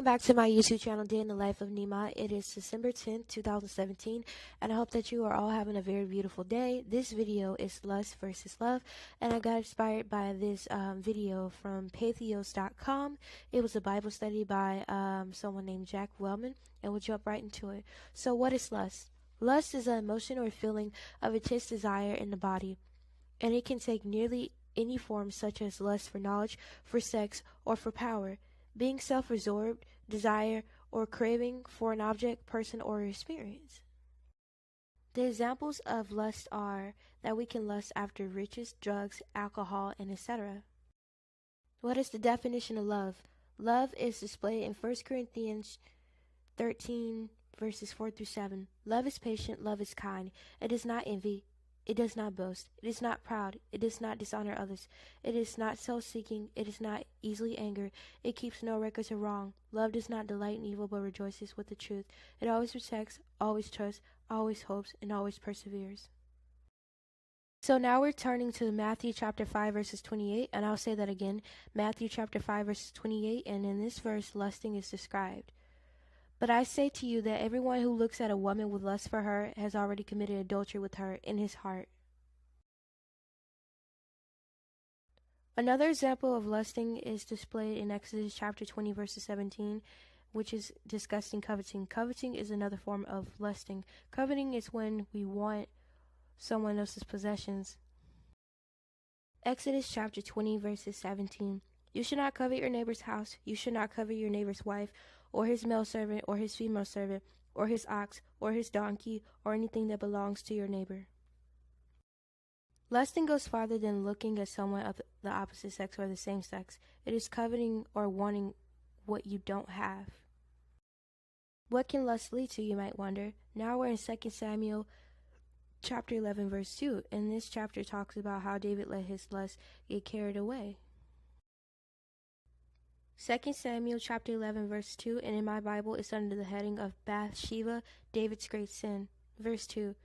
back to my YouTube channel, Day in the Life of Nima. It is December 10th, 2017, and I hope that you are all having a very beautiful day. This video is Lust versus Love, and I got inspired by this video from Pathos.com. It was a Bible study by someone named Jack Wellman, and we'll jump right into it. So what is lust? Lust is an emotion or feeling of intense desire in the body, and it can take nearly any form, such as lust for knowledge, for sex, or for power. Being self-absorbed, desire, or craving for an object, person, or experience. The examples of lust are that we can lust after riches, drugs, alcohol, and etc. What is the definition of love? Love is displayed in 1 Corinthians 13, verses 4 through 7. Love is patient, love is kind. It does not envy. It does not boast. It is not proud. It does not dishonor others. It is not self-seeking. It is not easily angered. It keeps no records of wrong. Love does not delight in evil, but rejoices with the truth. It always protects, always trusts, always hopes, and always perseveres. So now we're turning to Matthew chapter 5, verses 28, and I'll say that again. Matthew chapter 5, verses 28, and in this verse, lusting is described. But I say to you that everyone who looks at a woman with lust for her has already committed adultery with her in his heart. Another example of lusting is displayed in Exodus chapter 20, verses 17, which is discussing coveting. Coveting is another form of lusting. Coveting is when we want someone else's possessions. Exodus chapter 20, verses 17. You should not covet your neighbor's house. You should not covet your neighbor's wife, or his male servant, or his female servant, or his ox, or his donkey, or anything that belongs to your neighbor. Lusting goes farther than looking at someone of the opposite sex or the same sex. It is coveting or wanting what you don't have. What can lust lead to, you might wonder? Now we're in 2 Samuel chapter 11, verse 2, and this chapter talks about how David let his lust get carried away. 2 Samuel chapter 11, verse 2, and in my Bible it's under the heading of Bathsheba, David's great sin. Verse 2.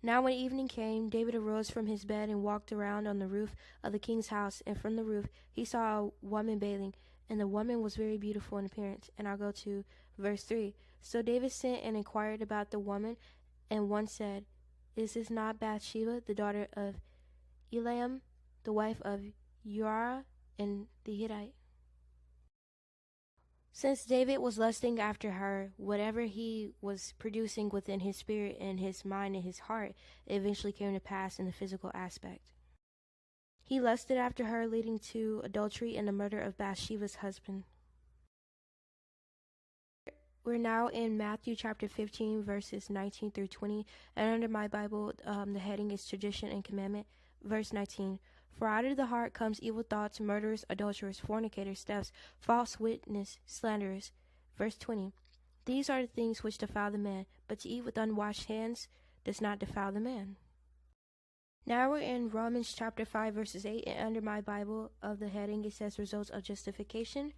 Now when evening came, David arose from his bed and walked around on the roof of the king's house, and from the roof he saw a woman bathing, and the woman was very beautiful in appearance. And I'll go to verse 3. So David sent and inquired about the woman, and one said, Is this not Bathsheba, the daughter of Eliam, the wife of Uriah and the Hittite? Since David was lusting after her, whatever he was producing within his spirit and his mind and his heart eventually came to pass in the physical aspect. He lusted after her, leading to adultery and the murder of Bathsheba's husband. We're now in Matthew chapter 15, verses 19 through 20, and under my Bible, the heading is Tradition and Commandment. Verse 19. For out of the heart comes evil thoughts, murderers, adulterers, fornicators, thefts, false witness, slanderers. Verse 20. These are the things which defile the man, but to eat with unwashed hands does not defile the man. Now we're in Romans chapter 5, verses 8, and under my Bible of the heading it says results of justification.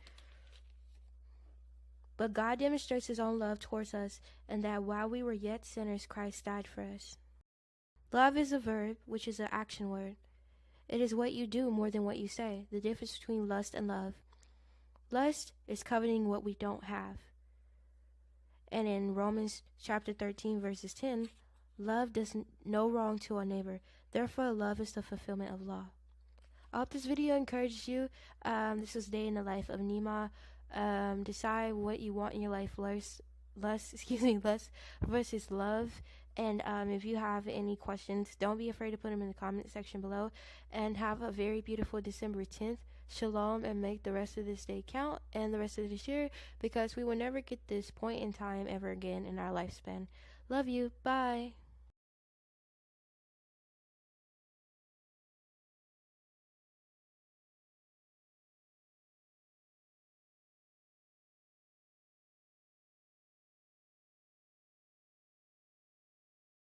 But God demonstrates his own love towards us, and that while we were yet sinners, Christ died for us. Love is a verb, which is an action word. It is what you do more than what you say. The difference between lust and love. Lust is coveting what we don't have. And in Romans chapter 13, verses 10, love does no wrong to our neighbor. Therefore, love is the fulfillment of law. I hope this video encourages you. This is Day in the Life of Nima. Decide what you want in your life. Lust versus love. And if you have any questions, don't be afraid to put them in the comment section below. And have a very beautiful December 10th. Shalom, and make the rest of this day count and the rest of this year, because we will never get this point in time ever again in our lifespan. Love you. Bye.